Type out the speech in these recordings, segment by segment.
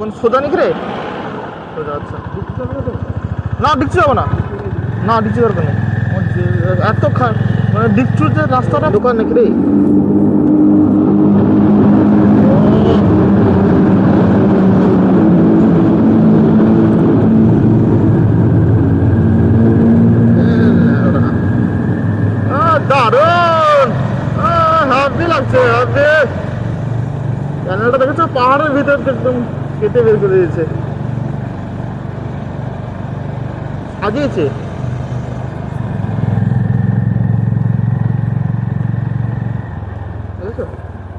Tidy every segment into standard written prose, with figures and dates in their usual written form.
কোন সোজা নাকি রে? সোজা, আচ্ছা। না ডিকচু যাবো না, না ডিকচু দরকার নেই। এত মানে ডিকচুর যে রাস্তাটা দোকান নাকি রে? দারুণ, হাবি লাগছে, হাবি। ক্যানেলটা দেখেছো পাহাড়ের ভিতর একদম কেটে বের করে দিয়েছে, সাজিয়েছে। দেখেছো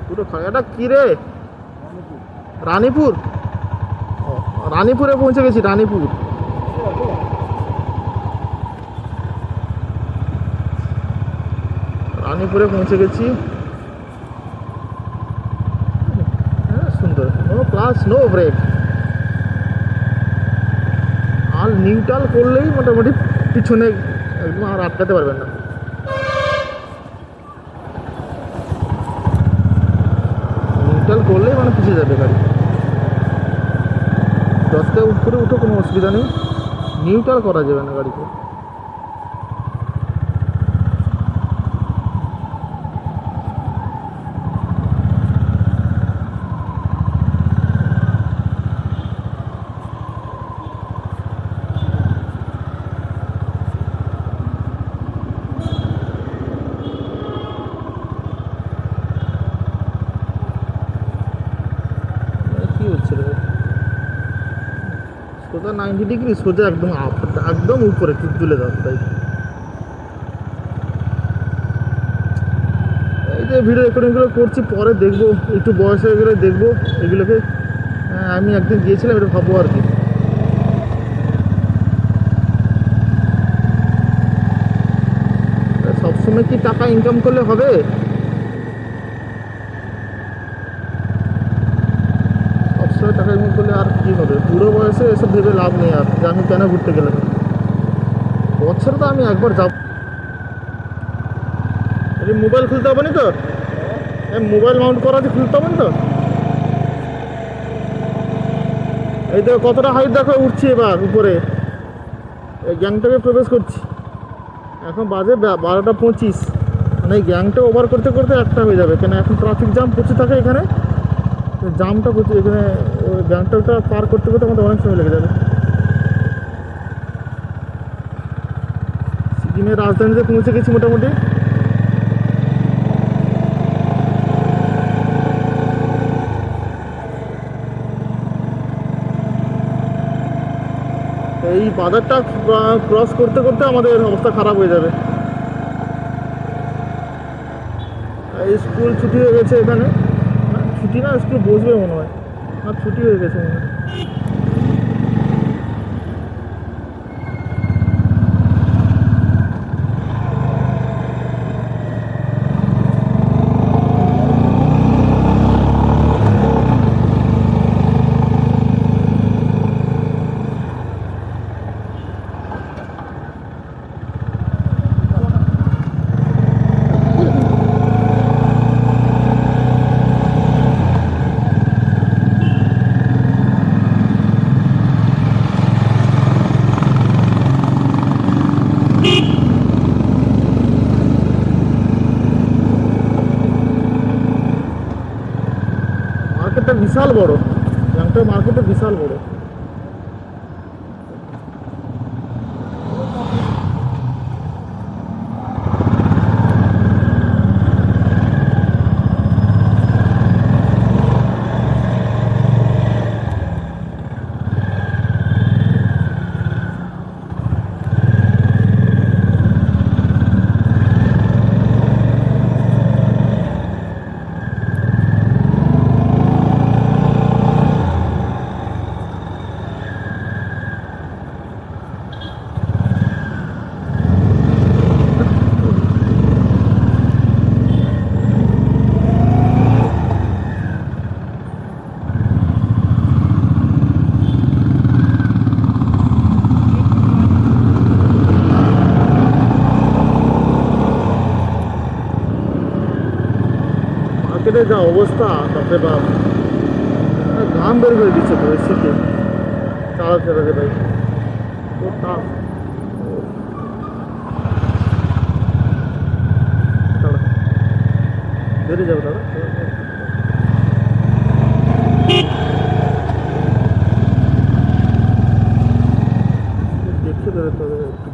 পুরো এটা কি রে? রানীপুর। রানীপুরে পৌঁছে গেছি, রানীপুর। রানীপুরে পৌঁছে গেছি। সুন্দর, নো ক্লাস নো ব্রেক। আর নিউট্রাল করলেই মোটামুটি পিছনে একদম আর আটকাতে পারবেন না। নিউট্রাল করলেই মানে পিছিয়ে যাবে গাড়ি। যত উপরে উঠে কোনো অসুবিধা নেই, নিউট্রাল করা যাবে না গাড়িকে। কি হচ্ছে রে? সোজা 90 ডিগ্রি, সোজা একদম একদম উপরে তুলে দাও। তাই এই যে ভিডিও রেকর্ডিংগুলো করছি, পরে দেখবো, একটু বয়স হয়ে গেলে দেখবো এগুলোকে। আমি একদিন গিয়েছিলাম, এটা ভাববো আর কি। সবসময় কি টাকা ইনকাম করলে হবে? সবসময় টাকা ইনকাম করলে আর কি হবে? বুড়ো বয়সে এসব ভেবে লাভ নেই আর, যে আমি কেন ঘুরতে গেলাম। বছরে তো আমি একবার যাব। এই মোবাইল খুলতে হবে না তো? মোবাইল মাউন্ট করা আছে, খুলতে হবে না তো? এই তো কতটা হাইট দেখো, উঠছি এবার উপরে, এই গ্যাংটকে প্রবেশ করছি। এখন বাজে 12টা 25। মানে এই গ্যাংটা ওভার করতে করতে একটা হয়ে যাবে, কেন এখন ট্রাফিক জ্যাম প্রচুর থাকে এখানে। জামটা প্রচুর এখানে, ওই গ্যাংটকটা পার করতে করতে আমাদের অনেক সময় লেগে যাবে। সিকিমের রাজধানীতে পৌঁছে গেছি মোটামুটি। এই বাজারটা ক্রস করতে করতে আমাদের অবস্থা খারাপ হয়ে যাবে। এই স্কুল ছুটি হয়ে গেছে এখানে। ছুটি না, স্কুল বসবে মনে হয়। আর ছুটি হয়ে গেছে মনে হয়। মার্কেটটা বিশাল বড়, গ্যাংটক মার্কেটটা বিশাল বড়। মার্কেটে যা অবস্থা, তাতে বাপ, ঘাম বের করে দিচ্ছে তো শীতে চালাতে ভাই ও টাফ। বেরিয়ে যাবে দাদা দেখতে দেবে তবে একটু।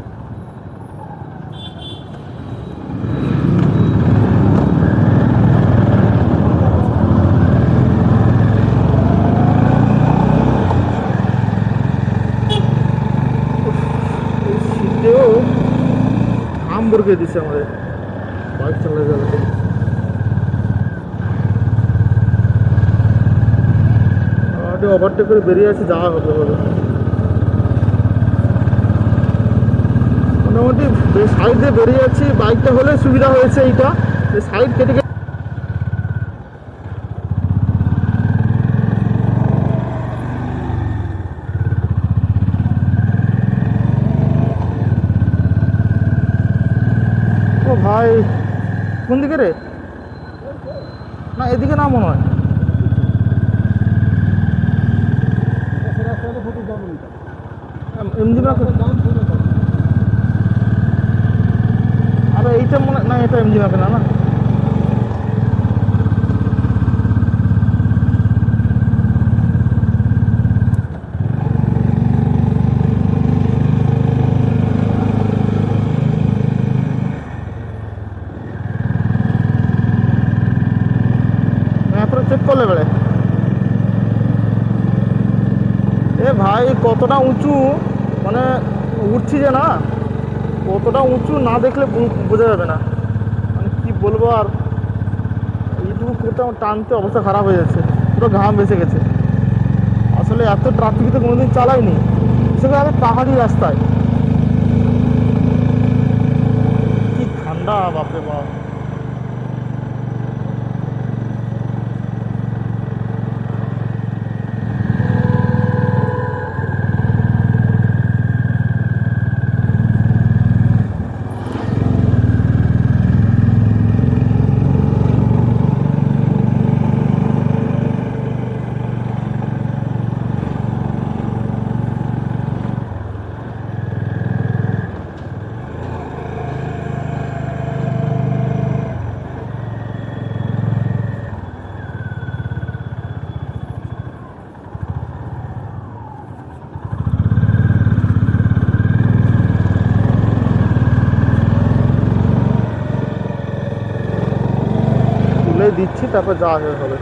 শীতেও ঘাম বের করে দিচ্ছে আমাদের বাইক চালাতে চালাতে। ওভারটেক করে বেরিয়ে আছে যাওয়া হবে মোটামুটি সাইড দিয়ে বেরিয়ে যাচ্ছি। বাইকটা হলে সুবিধা হয়েছে এইটা যে সাইড কেটে কেটে ও ভাই কোন দিকে রে? না এদিকে না মনে হয়। এমজি ম্যাক আরে এইটা মনে না এটা এমজি ম্যাক না না ম্যাপরে চেক করলে বেড়ে। এ ভাই কতটা উঁচু মানে উঠছি যে না কতটা উঁচু না দেখলে বোঝা যাবে না মানে কি বলবো। আর এইটুকু করতে আমার টানতে অবস্থা খারাপ হয়ে যাচ্ছে পুরো ঘাম বেঁচে গেছে। আসলে এত ট্রাফিকে কোনোদিন চালাইনি সেখানে আমি পাহাড়ি রাস্তায় কি ঠান্ডা বাপরে বাপ। তুলে দিচ্ছি তারপর যাওয়া হবে।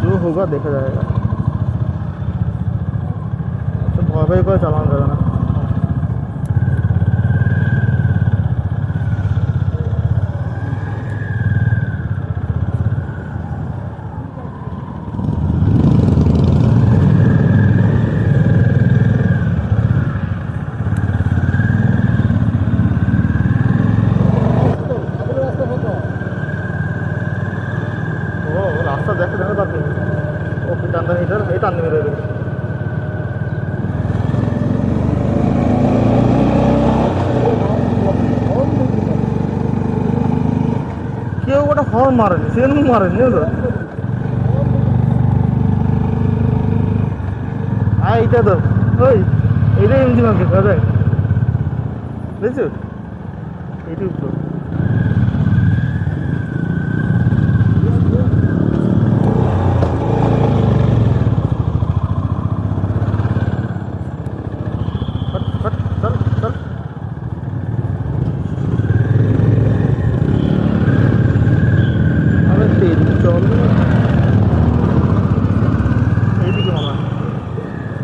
जो होगा देखा जाएगा। तो भय भय করে চালানো যাবে না। रास्ता देखे देखो तक वो टान इधर ये टान मेरे क्यों गोटा हॉर्न मारेनी से मारेनी तो हाँ ये तो ओई ये एमजी मार्केट अरे देखो यूट्यूब तो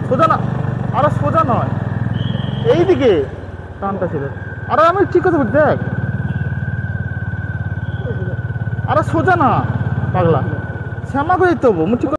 সোজা না আরে সোজা নয় এইদিকে টানটা ছিল। আরে আমি ঠিক কথা বলছি দেখ আরে সোজা না পাগলা শ্যামা করে দিতে হবো।